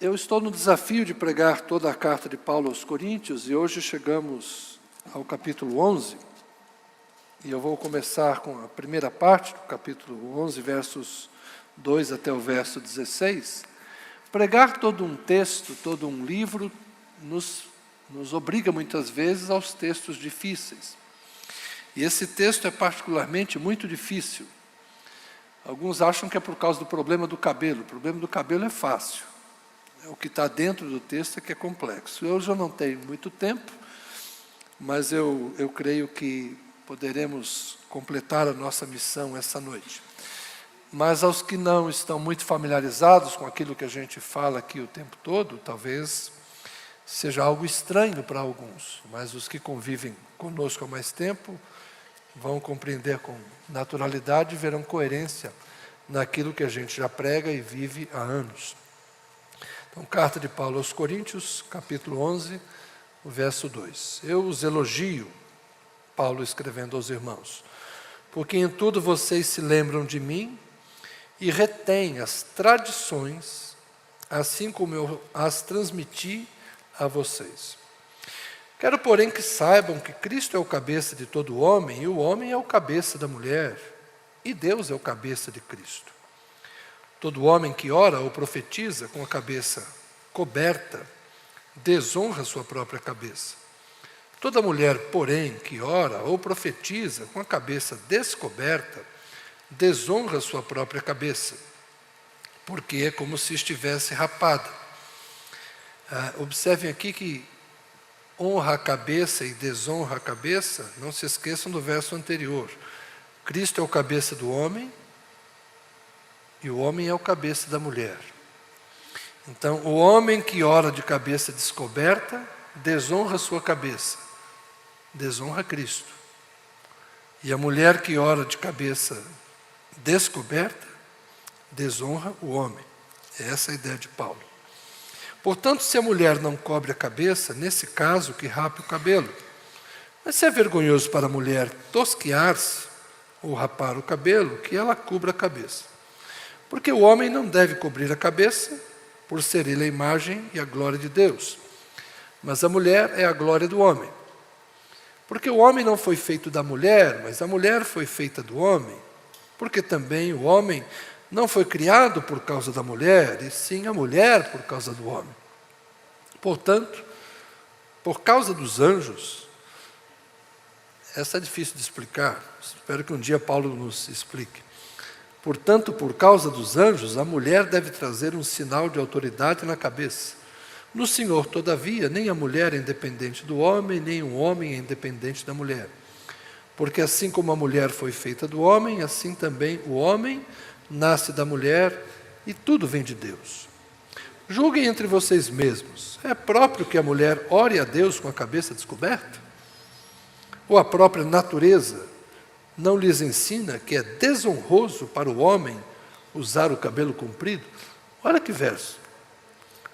Eu estou no desafio de pregar toda a carta de Paulo aos Coríntios e hoje chegamos ao capítulo 11. E eu vou começar com a primeira parte do capítulo 11, versos 2 até o verso 16. Pregar todo um texto, todo um livro, nos obriga muitas vezes aos textos difíceis. E esse texto é particularmente muito difícil. Alguns acham que é por causa do problema do cabelo. O problema do cabelo é fácil. O que está dentro do texto é que é complexo. Hoje eu não tenho muito tempo, mas eu creio que poderemos completar a nossa missão essa noite. Mas aos que não estão muito familiarizados com aquilo que a gente fala aqui o tempo todo, talvez seja algo estranho para alguns, mas os que convivem conosco há mais tempo vão compreender com naturalidade e verão coerência naquilo que a gente já prega e vive há anos. Então, carta de Paulo aos Coríntios, capítulo 11, o verso 2. Eu os elogio, Paulo escrevendo aos irmãos, porque em tudo vocês se lembram de mim e retêm as tradições, assim como eu as transmiti a vocês. Quero, porém, que saibam que Cristo é o cabeça de todo homem, e o homem é o cabeça da mulher, e Deus é o cabeça de Cristo. Todo homem que ora ou profetiza com a cabeça coberta, desonra sua própria cabeça. Toda mulher, porém, que ora ou profetiza com a cabeça descoberta, desonra sua própria cabeça, porque é como se estivesse rapada. Observem aqui que honra a cabeça e desonra a cabeça, não se esqueçam do verso anterior. Cristo é o cabeça do homem, e o homem é o cabeça da mulher. Então, o homem que ora de cabeça descoberta, desonra sua cabeça, desonra Cristo. E a mulher que ora de cabeça descoberta, desonra o homem. Essa é a ideia de Paulo. Portanto, se a mulher não cobre a cabeça, nesse caso, que rape o cabelo. Mas se é vergonhoso para a mulher tosquiar-se ou rapar o cabelo, que ela cubra a cabeça. Porque o homem não deve cobrir a cabeça, por ser ele a imagem e a glória de Deus. Mas a mulher é a glória do homem. Porque o homem não foi feito da mulher, mas a mulher foi feita do homem. Porque também o homem não foi criado por causa da mulher, e sim a mulher por causa do homem. Portanto, por causa dos anjos, essa é difícil de explicar, espero que um dia Paulo nos explique. Portanto, por causa dos anjos, a mulher deve trazer um sinal de autoridade na cabeça. No Senhor, todavia, nem a mulher é independente do homem, nem o homem é independente da mulher. Porque assim como a mulher foi feita do homem, assim também o homem nasce da mulher, e tudo vem de Deus. Julguem entre vocês mesmos. É próprio que a mulher ore a Deus com a cabeça descoberta? Ou a própria natureza não lhes ensina que é desonroso para o homem usar o cabelo comprido? Olha que verso.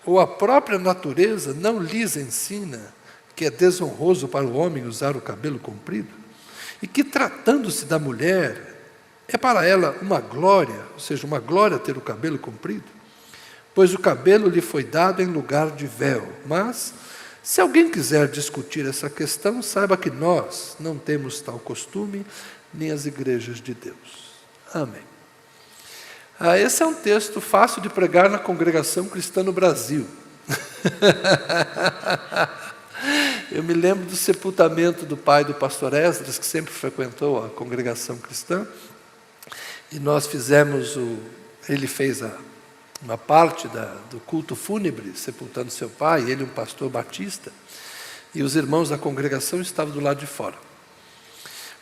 Ou a própria natureza não lhes ensina que é desonroso para o homem usar o cabelo comprido? E que, tratando-se da mulher, é para ela uma glória, ou seja, uma glória ter o cabelo comprido? Pois o cabelo lhe foi dado em lugar de véu. Mas, se alguém quiser discutir essa questão, saiba que nós não temos tal costume, nem as igrejas de Deus. Amém. Esse é um texto fácil de pregar na congregação cristã no Brasil. Eu me lembro do sepultamento do pai do pastor Esdras, que sempre frequentou a congregação cristã, e nós fizemos, ele fez uma parte do culto fúnebre, sepultando seu pai, ele um pastor batista, e os irmãos da congregação estavam do lado de fora.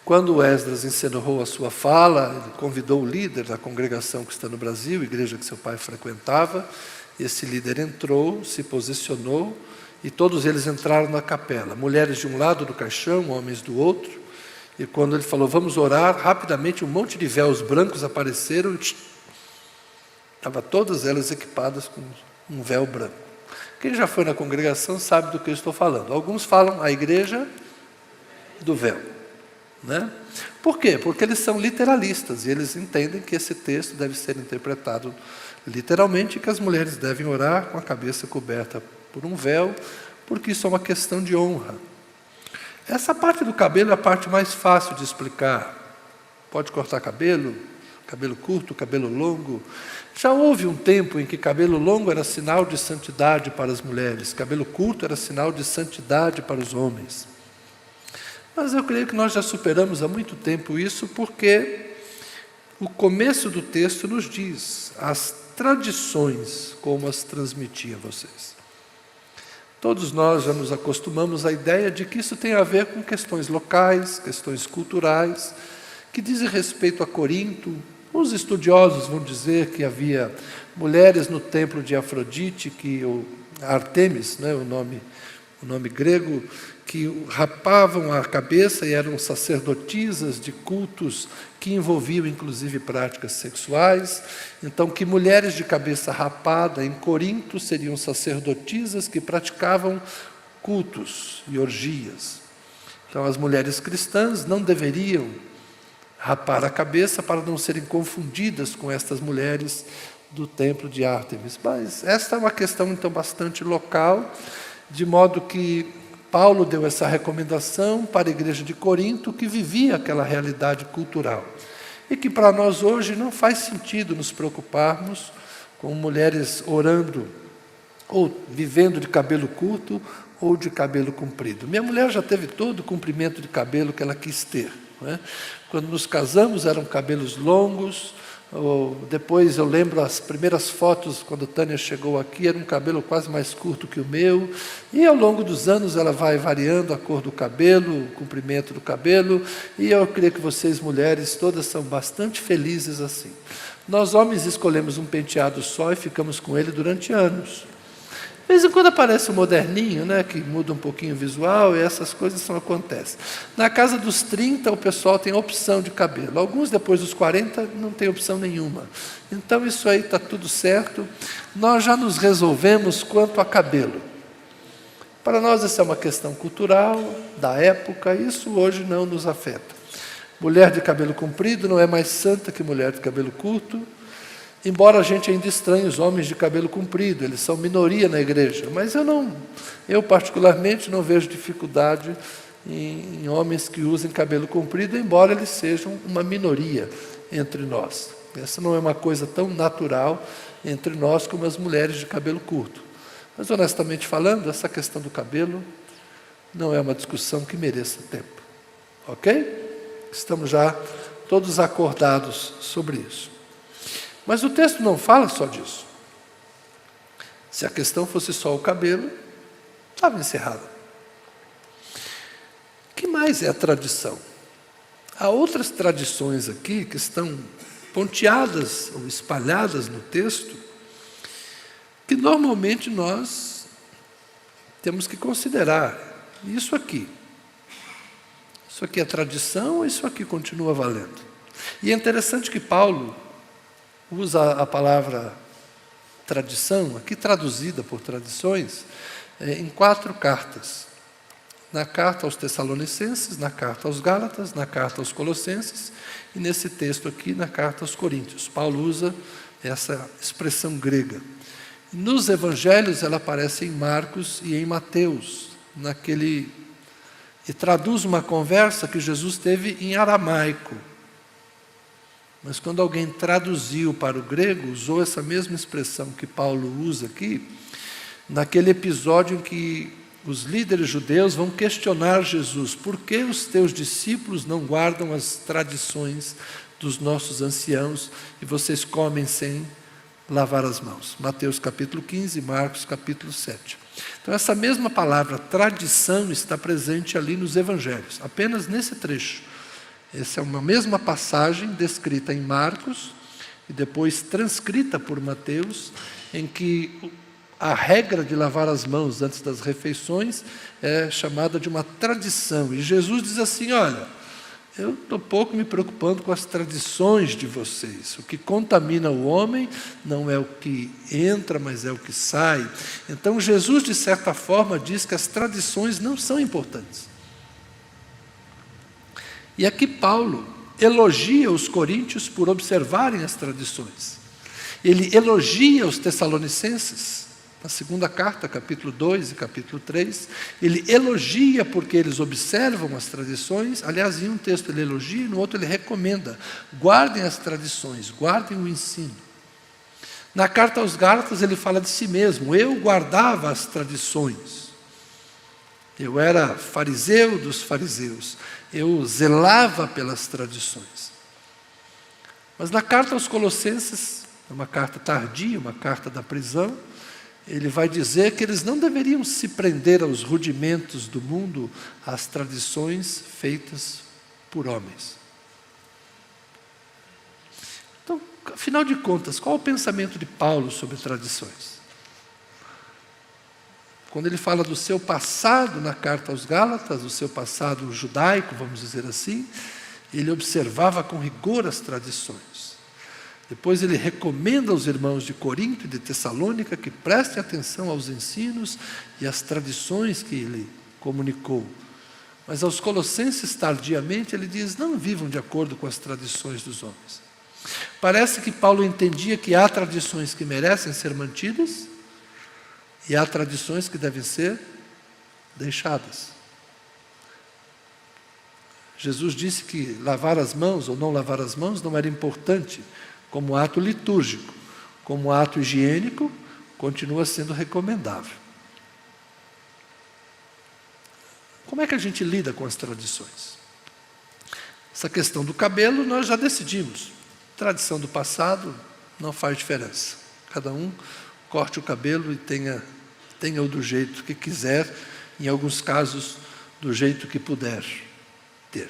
Quando Esdras encerrou a sua fala, ele convidou o líder da congregação cristã no Brasil, igreja que seu pai frequentava. Esse líder entrou, se posicionou, e todos eles entraram na capela. Mulheres de um lado do caixão, homens do outro. E quando ele falou, vamos orar, rapidamente um monte de véus brancos apareceram, e estavam todas elas equipadas com um véu branco. Quem já foi na congregação sabe do que eu estou falando. Alguns falam a igreja do véu. Né? Por quê? Porque eles são literalistas e eles entendem que esse texto deve ser interpretado literalmente que as mulheres devem orar com a cabeça coberta por um véu, porque isso é uma questão de honra. Essa parte do cabelo é a parte mais fácil de explicar. Pode cortar cabelo, cabelo curto, cabelo longo. Já houve um tempo em que cabelo longo era sinal de santidade para as mulheres, cabelo curto era sinal de santidade para os homens. Mas eu creio que nós já superamos há muito tempo isso, porque o começo do texto nos diz as tradições como as transmitia a vocês. Todos nós já nos acostumamos à ideia de que isso tem a ver com questões locais, questões culturais, que dizem respeito a Corinto. Os estudiosos vão dizer que havia mulheres no templo de Afrodite, Artemis, né, o nome grego, que rapavam a cabeça e eram sacerdotisas de cultos que envolviam inclusive práticas sexuais. Então, que mulheres de cabeça rapada em Corinto seriam sacerdotisas que praticavam cultos e orgias. Então, as mulheres cristãs não deveriam rapar a cabeça para não serem confundidas com estas mulheres do templo de Ártemis. Mas esta é uma questão, então, bastante local, de modo que Paulo deu essa recomendação para a igreja de Corinto, que vivia aquela realidade cultural. E que para nós hoje não faz sentido nos preocuparmos com mulheres orando ou vivendo de cabelo curto ou de cabelo comprido. Minha mulher já teve todo o comprimento de cabelo que ela quis ter, né? Quando nos casamos eram cabelos longos, depois eu lembro as primeiras fotos, quando Tânia chegou aqui, era um cabelo quase mais curto que o meu, e ao longo dos anos ela vai variando a cor do cabelo, o comprimento do cabelo, e eu creio que vocês mulheres todas são bastante felizes assim. Nós homens escolhemos um penteado só e ficamos com ele durante anos. De vez em quando aparece um moderninho, né, que muda um pouquinho o visual, e essas coisas só acontecem. Na casa dos 30, o pessoal tem opção de cabelo. Alguns, depois dos 40, não tem opção nenhuma. Então, isso aí está tudo certo. Nós já nos resolvemos quanto a cabelo. Para nós, essa é uma questão cultural, da época, isso hoje não nos afeta. Mulher de cabelo comprido não é mais santa que mulher de cabelo curto, embora a gente ainda estranhe os homens de cabelo comprido, eles são minoria na igreja, mas eu particularmente não vejo dificuldade em homens que usem cabelo comprido, embora eles sejam uma minoria entre nós. Essa não é uma coisa tão natural entre nós como as mulheres de cabelo curto. Mas, honestamente falando, essa questão do cabelo não é uma discussão que mereça tempo. Ok? Estamos já todos acordados sobre isso. Mas o texto não fala só disso. Se a questão fosse só o cabelo, estava encerrado. O que mais é a tradição? Há outras tradições aqui que estão ponteadas ou espalhadas no texto, que normalmente nós temos que considerar. Isso aqui é tradição ou isso aqui continua valendo? E é interessante que Paulo usa a palavra tradição, aqui traduzida por tradições, em 4 cartas. Na carta aos Tessalonicenses, na carta aos Gálatas, na carta aos Colossenses e nesse texto aqui, na carta aos Coríntios. Paulo usa essa expressão grega. Nos evangelhos ela aparece em Marcos e em Mateus, e traduz uma conversa que Jesus teve em aramaico. Mas quando alguém traduziu para o grego, usou essa mesma expressão que Paulo usa aqui, naquele episódio em que os líderes judeus vão questionar Jesus: por que os teus discípulos não guardam as tradições dos nossos anciãos e vocês comem sem lavar as mãos? Mateus capítulo 15, Marcos capítulo 7. Então essa mesma palavra tradição está presente ali nos evangelhos, apenas nesse trecho. Essa é uma mesma passagem descrita em Marcos e depois transcrita por Mateus, em que a regra de lavar as mãos antes das refeições é chamada de uma tradição. E Jesus diz assim: olha, eu estou pouco me preocupando com as tradições de vocês. O que contamina o homem não é o que entra, mas é o que sai. Então Jesus, de certa forma, diz que as tradições não são importantes. E aqui Paulo elogia os coríntios por observarem as tradições. Ele elogia os Tessalonicenses, na segunda carta, capítulo 2 e capítulo 3, ele elogia porque eles observam as tradições. Aliás, em um texto ele elogia e no outro ele recomenda: guardem as tradições, guardem o ensino. Na carta aos Gálatas ele fala de si mesmo: eu guardava as tradições, eu era fariseu dos fariseus, eu zelava pelas tradições. Mas na carta aos Colossenses, uma carta tardia, uma carta da prisão, ele vai dizer que eles não deveriam se prender aos rudimentos do mundo, às tradições feitas por homens. Então, afinal de contas, qual o pensamento de Paulo sobre tradições? Quando ele fala do seu passado na carta aos Gálatas, o seu passado judaico, vamos dizer assim, ele observava com rigor as tradições. Depois ele recomenda aos irmãos de Corinto e de Tessalônica que prestem atenção aos ensinos e às tradições que ele comunicou. Mas aos Colossenses, tardiamente, ele diz: não vivam de acordo com as tradições dos homens. Parece que Paulo entendia que há tradições que merecem ser mantidas e há tradições que devem ser deixadas. Jesus disse que lavar as mãos ou não lavar as mãos não era importante como ato litúrgico, como ato higiênico, continua sendo recomendável. Como é que a gente lida com as tradições? Essa questão do cabelo nós já decidimos. Tradição do passado não faz diferença. Cada um corte o cabelo e tenha-o do jeito que quiser, em alguns casos do jeito que puder ter.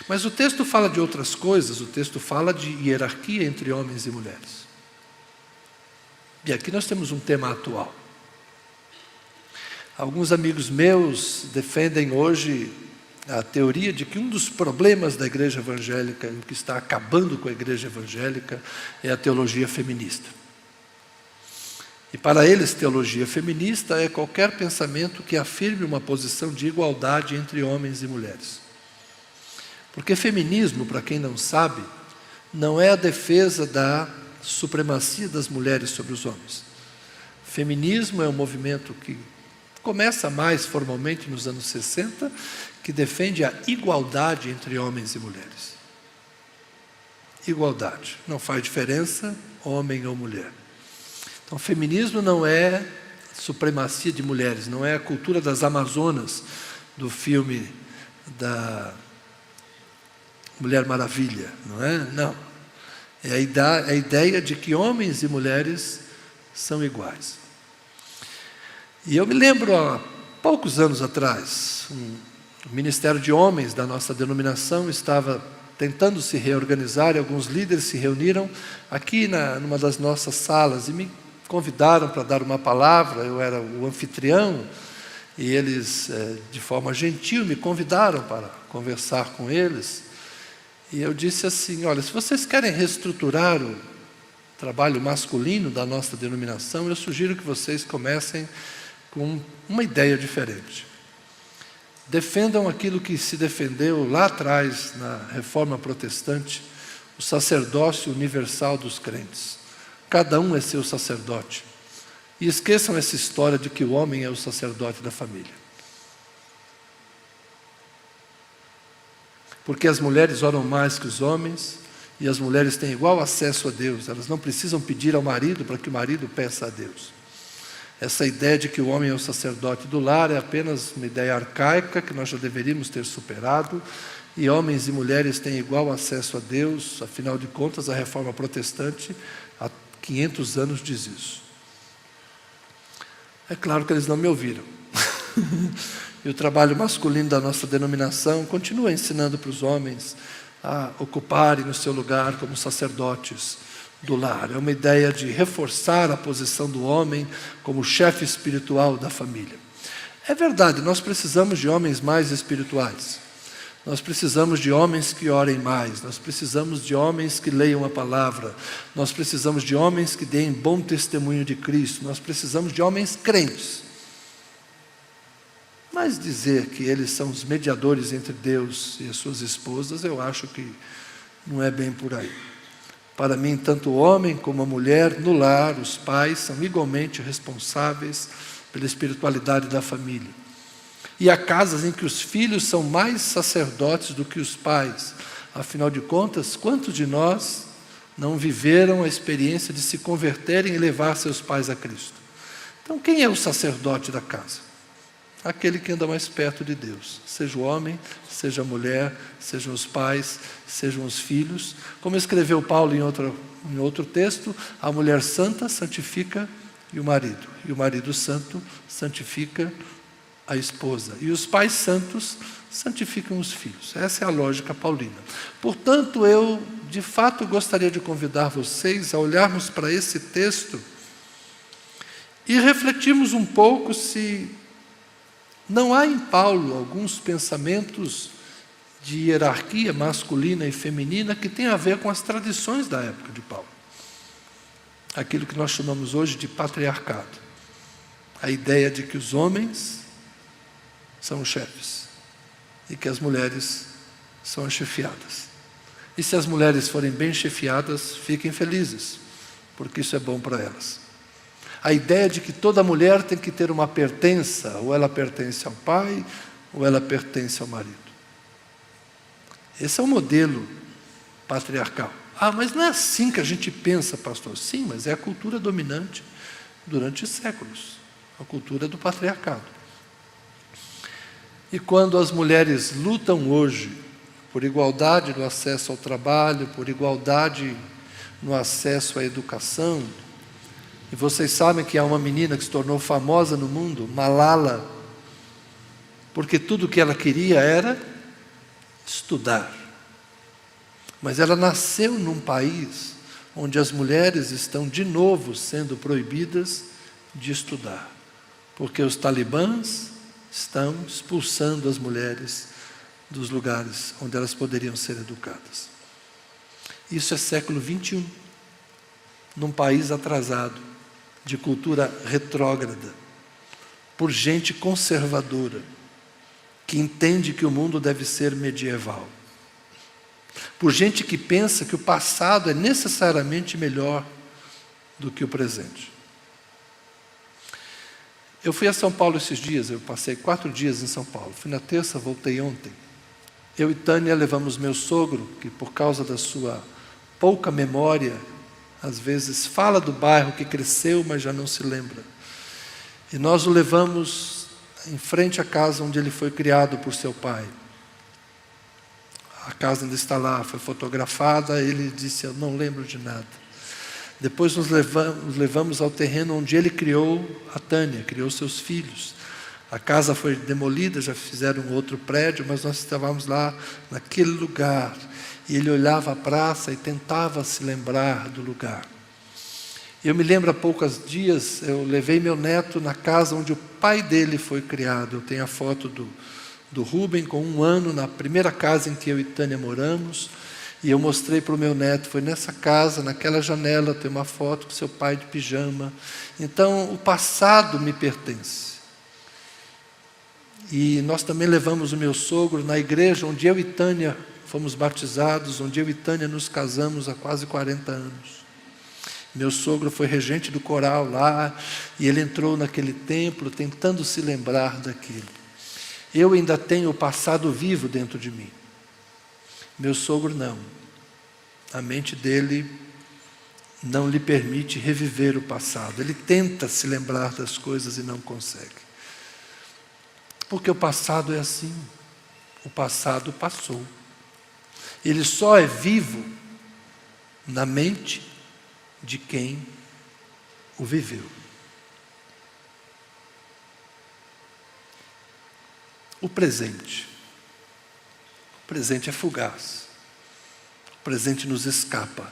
Mas o texto fala de outras coisas, o texto fala de hierarquia entre homens e mulheres. E aqui nós temos um tema atual. Alguns amigos meus defendem hoje a teoria de que um dos problemas da igreja evangélica, o que está acabando com a igreja evangélica, é a teologia feminista. E para eles, teologia feminista é qualquer pensamento que afirme uma posição de igualdade entre homens e mulheres. Porque feminismo, para quem não sabe, não é a defesa da supremacia das mulheres sobre os homens. Feminismo é um movimento que começa mais formalmente nos anos 60, que defende a igualdade entre homens e mulheres. Igualdade. Não faz diferença homem ou mulher. Então, feminismo não é supremacia de mulheres, não é a cultura das Amazonas, do filme da Mulher Maravilha, não é? Não. É a ideia de que homens e mulheres são iguais. E eu me lembro, há poucos anos atrás, o Ministério de Homens da nossa denominação estava tentando se reorganizar e alguns líderes se reuniram aqui numa das nossas salas e me convidaram para dar uma palavra. Eu era o anfitrião e eles, de forma gentil, me convidaram para conversar com eles. E eu disse assim: olha, se vocês querem reestruturar o trabalho masculino da nossa denominação, eu sugiro que vocês comecem com uma ideia diferente. Defendam aquilo que se defendeu lá atrás, na Reforma Protestante, o sacerdócio universal dos crentes. Cada um é seu sacerdote. E esqueçam essa história de que o homem é o sacerdote da família. Porque as mulheres oram mais que os homens, e as mulheres têm igual acesso a Deus. Elas não precisam pedir ao marido para que o marido peça a Deus. Essa ideia de que o homem é o sacerdote do lar é apenas uma ideia arcaica que nós já deveríamos ter superado, e homens e mulheres têm igual acesso a Deus. Afinal de contas, a Reforma Protestante, há 500 anos, diz isso. É claro que eles não me ouviram. E o trabalho masculino da nossa denominação continua ensinando para os homens a ocuparem o seu lugar como sacerdotes do lar. É uma ideia de reforçar a posição do homem como chefe espiritual da família. É verdade, nós precisamos de homens mais espirituais. Nós precisamos de homens que orem mais. Nós precisamos de homens que leiam a palavra. Nós precisamos de homens que deem bom testemunho de Cristo. Nós precisamos de homens crentes. Mas dizer que eles são os mediadores entre Deus e as suas esposas, eu acho que não é bem por aí. Para mim, tanto o homem como a mulher no lar, os pais, são igualmente responsáveis pela espiritualidade da família. E há casas em que os filhos são mais sacerdotes do que os pais. Afinal de contas, quantos de nós não viveram a experiência de se converterem e levar seus pais a Cristo? Então, quem é o sacerdote da casa? Aquele que anda mais perto de Deus, seja o homem, seja a mulher, sejam os pais, sejam os filhos. Como escreveu Paulo em outro texto, a mulher santa santifica e o marido santo santifica a esposa, e os pais santos santificam os filhos. Essa é a lógica paulina. Portanto, eu de fato gostaria de convidar vocês a olharmos para esse texto e refletirmos um pouco se não há em Paulo alguns pensamentos de hierarquia masculina e feminina que tem a ver com as tradições da época de Paulo. Aquilo que nós chamamos hoje de patriarcado. A ideia de que os homens são os chefes e que as mulheres são as chefiadas. E se as mulheres forem bem chefiadas, fiquem felizes, porque isso é bom para elas. A ideia de que toda mulher tem que ter uma pertença, ou ela pertence ao pai, ou ela pertence ao marido. Esse é o modelo patriarcal. Ah, mas não é assim que a gente pensa, pastor. Sim, mas é a cultura dominante durante séculos, a cultura do patriarcado. E quando as mulheres lutam hoje por igualdade no acesso ao trabalho, por igualdade no acesso à educação, e vocês sabem que há uma menina que se tornou famosa no mundo, Malala, porque tudo o que ela queria era estudar. Mas ela nasceu num país onde as mulheres estão de novo sendo proibidas de estudar, porque os talibãs estão expulsando as mulheres dos lugares onde elas poderiam ser educadas. Isso é século XXI, num país atrasado, de cultura retrógrada, por gente conservadora, que entende que o mundo deve ser medieval, por gente que pensa que o passado é necessariamente melhor do que o presente. Eu fui a São Paulo esses dias, eu passei 4 dias em São Paulo, fui na terça, voltei ontem. Eu e Tânia levamos meu sogro, que por causa da sua pouca memória, às vezes fala do bairro que cresceu, mas já não se lembra. E nós o levamos em frente à casa onde ele foi criado por seu pai. A casa ainda está lá, foi fotografada, ele disse, eu não lembro de nada. Depois nos levamos ao terreno onde ele criou a Tânia, criou seus filhos. A casa foi demolida, já fizeram um outro prédio, mas nós estávamos lá naquele lugar. E ele olhava a praça e tentava se lembrar do lugar. Eu me lembro, há poucos dias, eu levei meu neto na casa onde o pai dele foi criado. Eu tenho a foto do Rubem com 1 ano, na primeira casa em que eu e Tânia moramos. E eu mostrei para o meu neto, foi nessa casa, naquela janela, tem uma foto com seu pai de pijama. Então, o passado me pertence. E nós também levamos o meu sogro na igreja onde eu e Tânia fomos batizados, onde eu e Tânia nos casamos há quase 40 anos. Meu sogro foi regente do coral lá, e ele entrou naquele templo tentando se lembrar daquilo. Eu ainda tenho o passado vivo dentro de mim. Meu sogro não. A mente dele não lhe permite reviver o passado. Ele tenta se lembrar das coisas e não consegue. Porque o passado é assim. O passado passou. Ele só é vivo na mente de quem o viveu. O presente. O presente é fugaz. O presente nos escapa.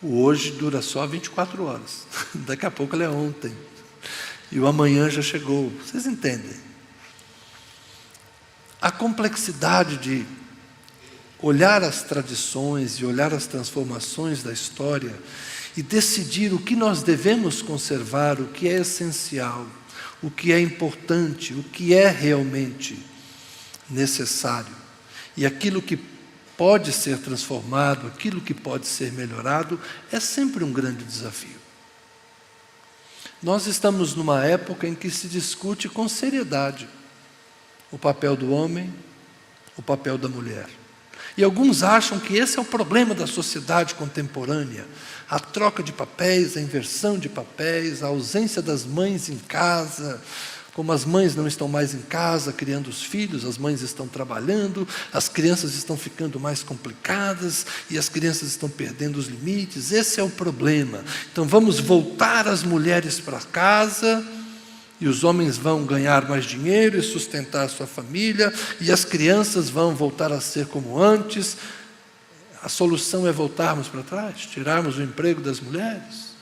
O hoje dura só 24 horas. Daqui a pouco ele é ontem. E o amanhã já chegou. Vocês entendem? A complexidade de olhar as tradições e olhar as transformações da história e decidir o que nós devemos conservar, o que é essencial, o que é importante, o que é realmente necessário. E aquilo que pode ser transformado, aquilo que pode ser melhorado, é sempre um grande desafio. Nós estamos numa época em que se discute com seriedade o papel do homem, o papel da mulher. E alguns acham que esse é o problema da sociedade contemporânea, a troca de papéis, a inversão de papéis, a ausência das mães em casa. Como as mães não estão mais em casa criando os filhos, as mães estão trabalhando, as crianças estão ficando mais complicadas e as crianças estão perdendo os limites. Esse é o problema. Então vamos voltar as mulheres para casa e os homens vão ganhar mais dinheiro e sustentar a sua família e as crianças vão voltar a ser como antes. A solução é voltarmos para trás, tirarmos o emprego das mulheres?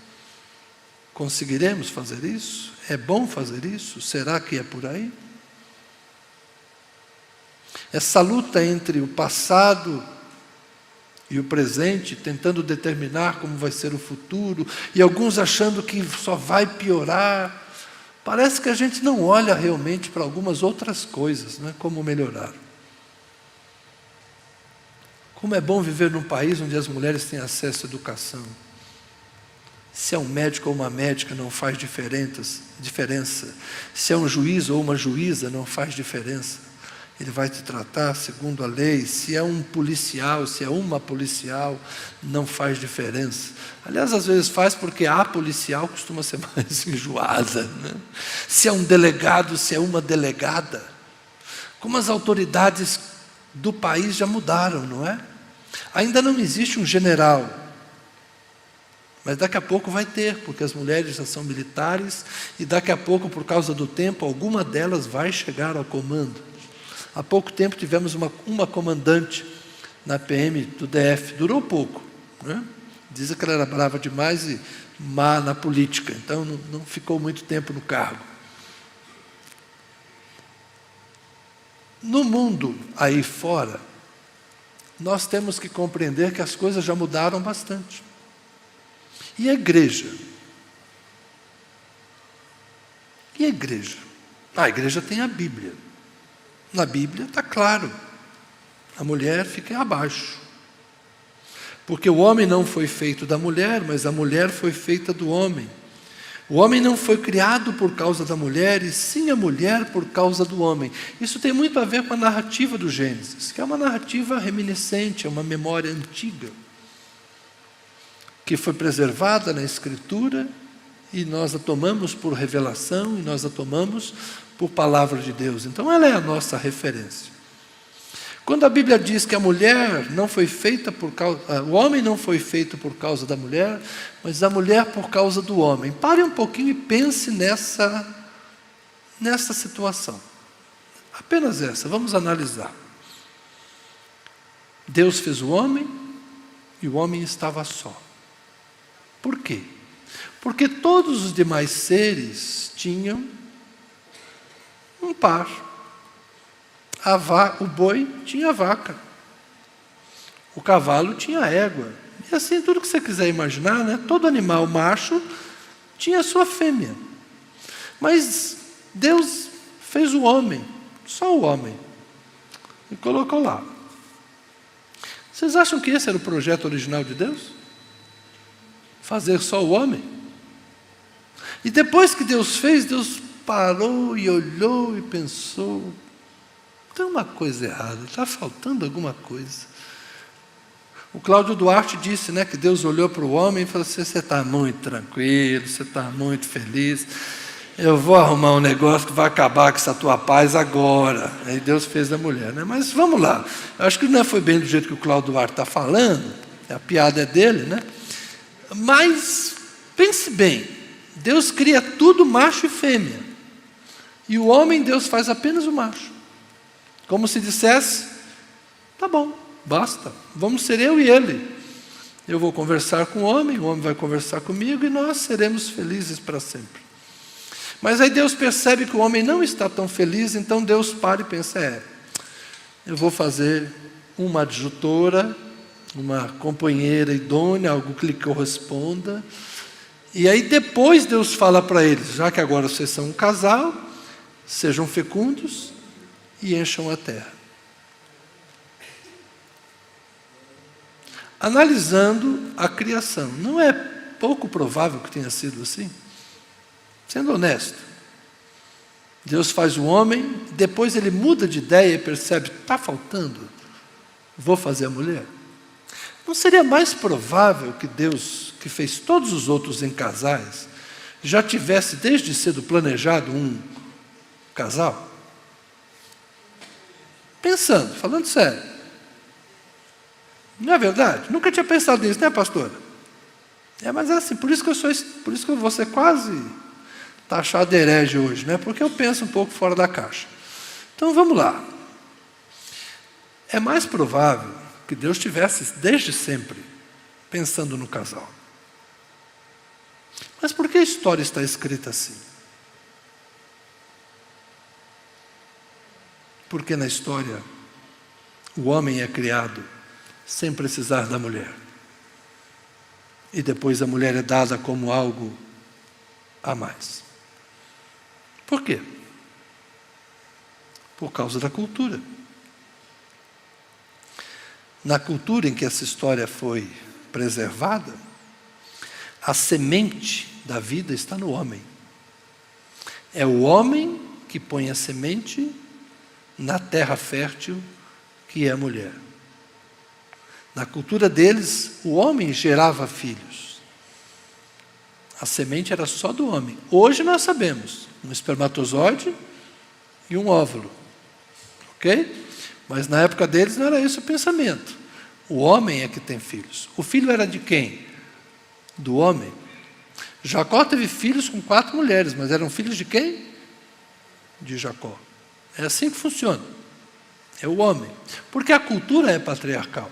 Conseguiremos fazer isso? É bom fazer isso? Será que é por aí? Essa luta entre o passado e o presente, tentando determinar como vai ser o futuro, e alguns achando que só vai piorar, parece que a gente não olha realmente para algumas outras coisas, né? Como melhorar. Como é bom viver num país onde as mulheres têm acesso à educação. Se é um médico ou uma médica, não faz diferença. Se é um juiz ou uma juíza, não faz diferença. Ele vai te tratar segundo a lei. Se é um policial, se é uma policial, não faz diferença. Aliás, às vezes faz porque a policial costuma ser mais enjoada, né? Se é um delegado, se é uma delegada. Como as autoridades do país já mudaram, não é? Ainda não existe um general. Mas daqui a pouco vai ter, porque as mulheres já são militares, e daqui a pouco, por causa do tempo, alguma delas vai chegar ao comando. Há pouco tempo tivemos uma comandante na PM do DF, durou pouco, né? Dizem que ela era brava demais e má na política, então não ficou muito tempo no cargo. No mundo aí fora, nós temos que compreender que as coisas já mudaram bastante. E a igreja? E a igreja? A igreja tem a Bíblia. Na Bíblia está claro, a mulher fica abaixo. Porque o homem não foi feito da mulher, mas a mulher foi feita do homem. O homem não foi criado por causa da mulher, e sim a mulher por causa do homem. Isso tem muito a ver com a narrativa do Gênesis, que é uma narrativa reminiscente, é uma memória antiga, que foi preservada na Escritura, e nós a tomamos por revelação, e nós a tomamos por palavra de Deus. Então ela é a nossa referência. Quando a Bíblia diz que a mulher não foi feita por causa, o homem não foi feito por causa da mulher, mas a mulher por causa do homem. Pare um pouquinho e pense nessa situação. Apenas essa, vamos analisar. Deus fez o homem e o homem estava só. Por quê? Porque todos os demais seres tinham um par. O boi tinha a vaca. O cavalo tinha a égua. E assim, tudo que você quiser imaginar, né? Todo animal macho tinha a sua fêmea. Mas Deus fez o homem, só o homem, e colocou lá. Vocês acham que esse era o projeto original de Deus? Fazer só o homem? E depois que Deus fez, Deus parou e olhou e pensou: tem uma coisa errada, está faltando alguma coisa. O Cláudio Duarte disse, né, que Deus olhou para o homem e falou assim: você está muito tranquilo, você está muito feliz, eu vou arrumar um negócio que vai acabar com essa tua paz agora. Aí Deus fez a mulher, né? Mas vamos lá, eu acho que não foi bem do jeito que o Cláudio Duarte está falando, a piada é dele, né? Mas pense bem, Deus cria tudo macho e fêmea, e o homem Deus faz apenas o macho, como se dissesse: tá bom, basta, vamos ser eu e ele. Eu vou conversar com o homem vai conversar comigo, e nós seremos felizes para sempre. Mas aí Deus percebe que o homem não está tão feliz, então Deus para e pensa: eu vou fazer uma adjutora, uma companheira idônea, algo que lhe corresponda. E aí depois Deus fala para eles: já que agora vocês são um casal, sejam fecundos e encham a terra. analisando a criação. Não é pouco provável que tenha sido assim? Sendo honesto. Deus faz o homem, depois ele muda de ideia e percebe, está faltando, vou fazer a mulher. Não seria mais provável que Deus, que fez todos os outros em casais, já tivesse desde cedo planejado um casal? Pensando, falando sério. Não é verdade? Nunca tinha pensado nisso, né, pastora? Mas é assim, por isso que eu vou ser quase taxado de herege hoje, né? Porque eu penso um pouco fora da caixa. Então vamos lá. É mais provável que Deus tivesse, desde sempre, pensando no casal. Mas por que a história está escrita assim? Porque na história o homem é criado sem precisar da mulher. E depois a mulher é dada como algo a mais. Por quê? Por causa da cultura. Na cultura em que essa história foi preservada, a semente da vida está no homem. É o homem que põe a semente na terra fértil que é a mulher. Na cultura deles, o homem gerava filhos. A semente era só do homem. Hoje nós sabemos, um espermatozoide e um óvulo. Ok? Mas na época deles não era esse o pensamento. O homem é que tem filhos. O filho era de quem? Do homem. Jacó teve filhos com 4 mulheres, mas eram filhos de quem? De Jacó. É assim que funciona. É o homem. Porque a cultura é patriarcal.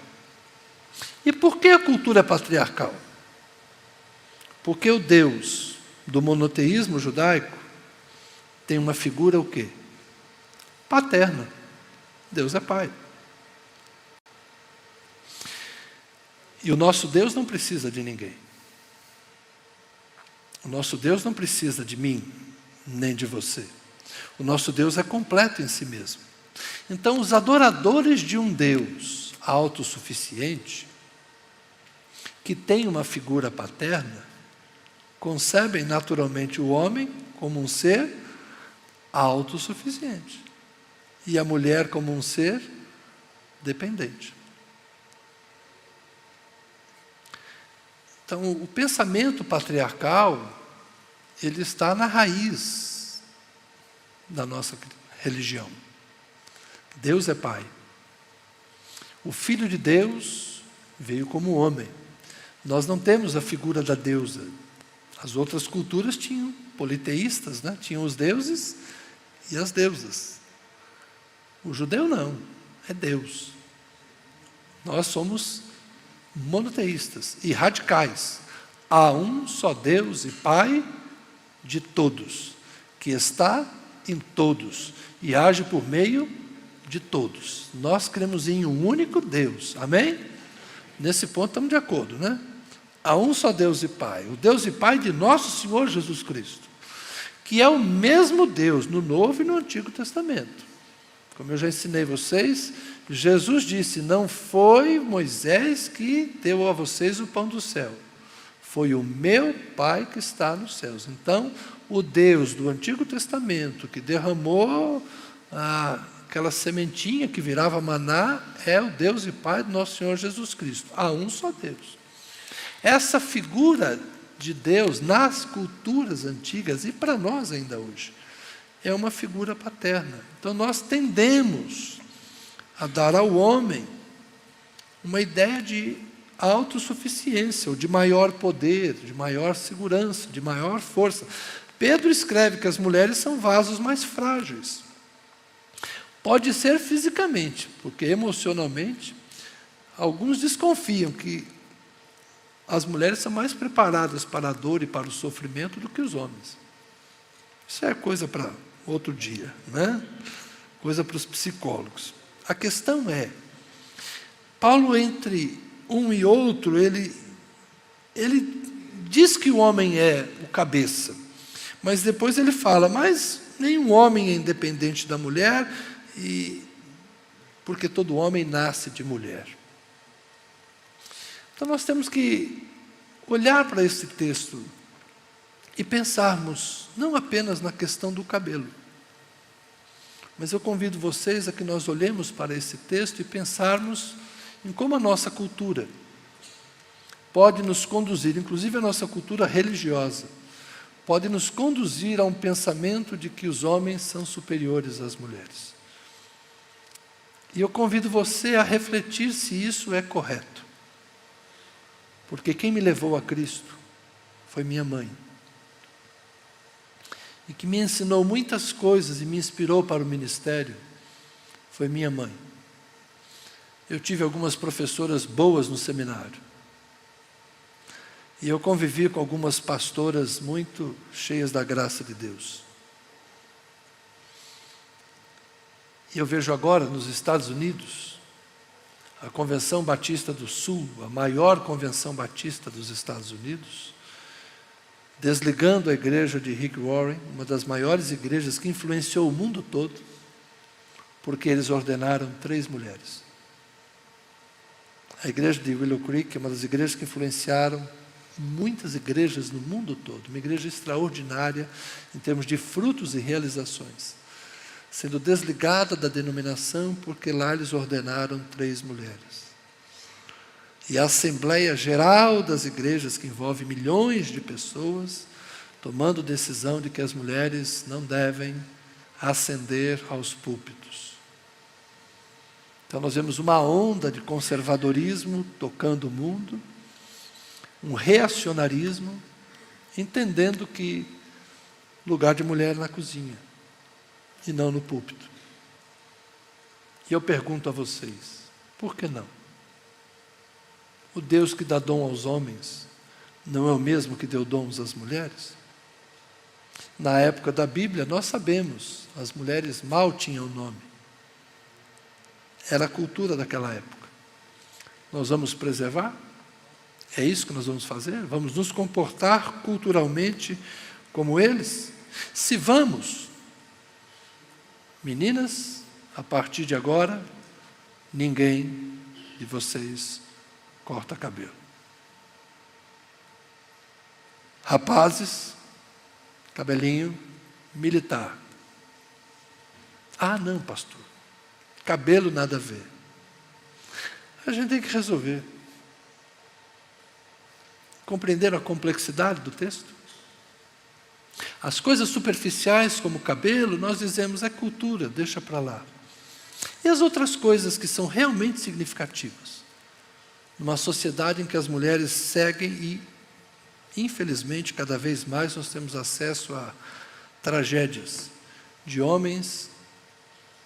E por que a cultura é patriarcal? Porque o Deus do monoteísmo judaico tem uma figura o quê? Paterna. Deus é pai. E o nosso Deus não precisa de ninguém. O nosso Deus não precisa de mim, nem de você. O nosso Deus é completo em si mesmo. Então, os adoradores de um Deus autossuficiente, que tem uma figura paterna, concebem naturalmente o homem como um ser autossuficiente e a mulher como um ser dependente. Então, o pensamento patriarcal, ele está na raiz da nossa religião. Deus é pai. O Filho de Deus veio como homem. Nós não temos a figura da deusa. As outras culturas tinham politeístas, né? Tinham os deuses e as deusas. O judeu não, é Deus. Nós somos monoteístas e radicais. Há um só Deus e Pai de todos, que está em todos e age por meio de todos. Nós cremos em um único Deus, amém? Nesse ponto estamos de acordo, né? Há um só Deus e Pai, o Deus e Pai de nosso Senhor Jesus Cristo, que é o mesmo Deus no Novo e no Antigo Testamento. Como eu já ensinei vocês, Jesus disse, não foi Moisés que deu a vocês o pão do céu, foi o meu Pai que está nos céus. Então, o Deus do Antigo Testamento, que derramou aquela sementinha que virava maná, é o Deus e Pai do nosso Senhor Jesus Cristo. Há um só Deus. Essa figura de Deus nas culturas antigas, e para nós ainda hoje, é uma figura paterna. Então nós tendemos a dar ao homem uma ideia de autossuficiência, ou de maior poder, de maior segurança, de maior força. Pedro escreve que as mulheres são vasos mais frágeis. Pode ser fisicamente, porque emocionalmente, alguns desconfiam que as mulheres são mais preparadas para a dor e para o sofrimento do que os homens. Isso é coisa para outro dia, né? Coisa para os psicólogos. A questão é, Paulo, entre um e outro, ele diz que o homem é o cabeça, mas depois ele fala, mas nenhum homem é independente da mulher, porque todo homem nasce de mulher. Então nós temos que olhar para esse texto e pensarmos não apenas na questão do cabelo, mas eu convido vocês a que nós olhemos para esse texto e pensarmos em como a nossa cultura pode nos conduzir, inclusive a nossa cultura religiosa, pode nos conduzir a um pensamento de que os homens são superiores às mulheres. E eu convido você a refletir se isso é correto. Porque quem me levou a Cristo foi minha mãe. E que me ensinou muitas coisas e me inspirou para o ministério foi minha mãe. Eu tive algumas professoras boas no seminário. E eu convivi com algumas pastoras muito cheias da graça de Deus. E eu vejo agora nos Estados Unidos, a Convenção Batista do Sul, a maior convenção batista dos Estados Unidos, desligando a igreja de Rick Warren, uma das maiores igrejas que influenciou o mundo todo, porque eles ordenaram 3 mulheres. A igreja de Willow Creek é uma das igrejas que influenciaram muitas igrejas no mundo todo, uma igreja extraordinária em termos de frutos e realizações, sendo desligada da denominação porque lá eles ordenaram 3 mulheres. E a Assembleia Geral das Igrejas, que envolve milhões de pessoas, tomando decisão de que as mulheres não devem ascender aos púlpitos. Então nós vemos uma onda de conservadorismo tocando o mundo, um reacionarismo, entendendo que lugar de mulher é na cozinha e não no púlpito. E eu pergunto a vocês, por que não? O Deus que dá dom aos homens não é o mesmo que deu dons às mulheres? Na época da Bíblia, nós sabemos, as mulheres mal tinham nome. Era a cultura daquela época. Nós vamos preservar? É isso que nós vamos fazer? Vamos nos comportar culturalmente como eles? Se vamos, meninas, a partir de agora, ninguém de vocês corta cabelo. Rapazes, cabelinho militar. Ah, não, pastor, cabelo nada a ver. A gente tem que resolver. Compreenderam a complexidade do texto? As coisas superficiais, como o cabelo, nós dizemos, é cultura, deixa para lá. E as outras coisas que são realmente significativas? Numa sociedade em que as mulheres seguem e, infelizmente, cada vez mais nós temos acesso a tragédias de homens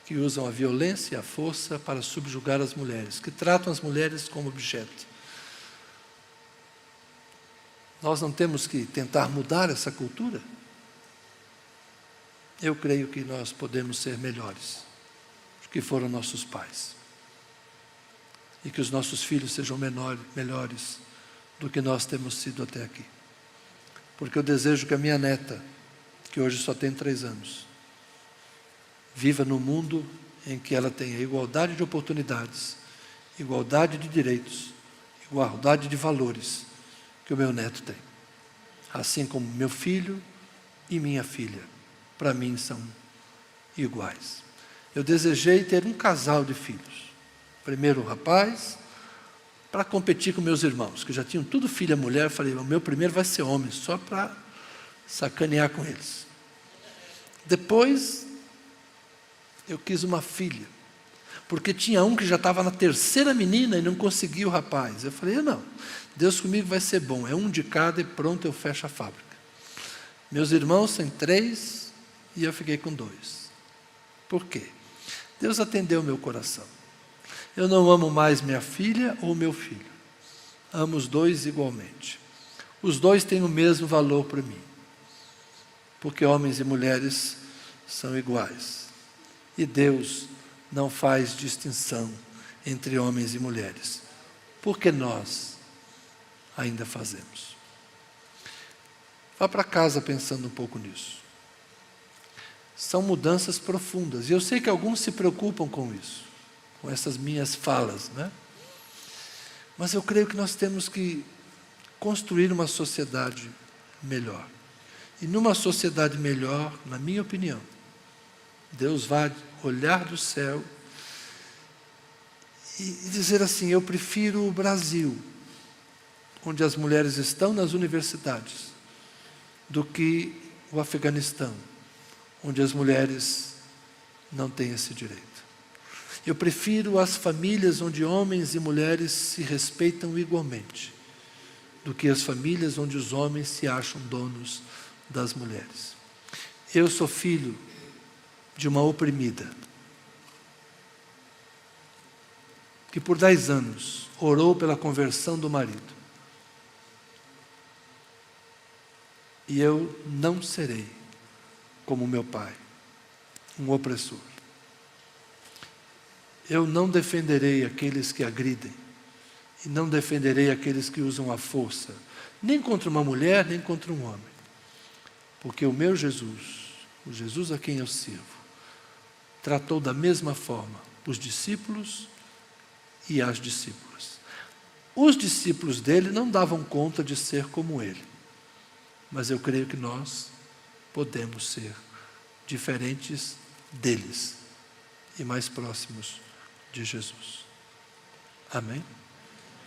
que usam a violência e a força para subjugar as mulheres, que tratam as mulheres como objeto. Nós não temos que tentar mudar essa cultura? Eu creio que nós podemos ser melhores do que foram nossos pais. E que os nossos filhos sejam melhores do que nós temos sido até aqui. Porque eu desejo que a minha neta, que hoje só tem 3 anos, viva num mundo em que ela tenha igualdade de oportunidades, igualdade de direitos, igualdade de valores que o meu neto tem. Assim como meu filho e minha filha, para mim, são iguais. Eu desejei ter um casal de filhos. Primeiro o rapaz, para competir com meus irmãos, que já tinham tudo filha mulher. Falei, o meu primeiro vai ser homem, só para sacanear com eles. Depois, eu quis uma filha, porque tinha um que já estava na 3ª menina e não conseguia o rapaz. Eu falei, não, Deus comigo vai ser bom, é um de cada e pronto, eu fecho a fábrica. Meus irmãos têm 3 e eu fiquei com 2. Por quê? Deus atendeu o meu coração. Eu não amo mais minha filha ou meu filho. Amo os 2 igualmente. Os 2 têm o mesmo valor para mim. Porque homens e mulheres são iguais. E Deus não faz distinção entre homens e mulheres. Porque nós ainda fazemos. Vá para casa pensando um pouco nisso. São mudanças profundas. E eu sei que alguns se preocupam com isso, com essas minhas falas, né? Mas eu creio que nós temos que construir uma sociedade melhor. E numa sociedade melhor, na minha opinião, Deus vai olhar do céu e dizer assim: eu prefiro o Brasil, onde as mulheres estão nas universidades, do que o Afeganistão, onde as mulheres não têm esse direito. Eu prefiro as famílias onde homens e mulheres se respeitam igualmente, do que as famílias onde os homens se acham donos das mulheres. Eu sou filho de uma oprimida, que por 10 anos orou pela conversão do marido. E eu não serei como meu pai, um opressor. Eu não defenderei aqueles que agridem, e não defenderei aqueles que usam a força, nem contra uma mulher, nem contra um homem. Porque o meu Jesus, o Jesus a quem eu sirvo, tratou da mesma forma os discípulos e as discípulas. Os discípulos dele não davam conta de ser como ele, mas eu creio que nós podemos ser diferentes deles e mais próximos de Jesus. Amém?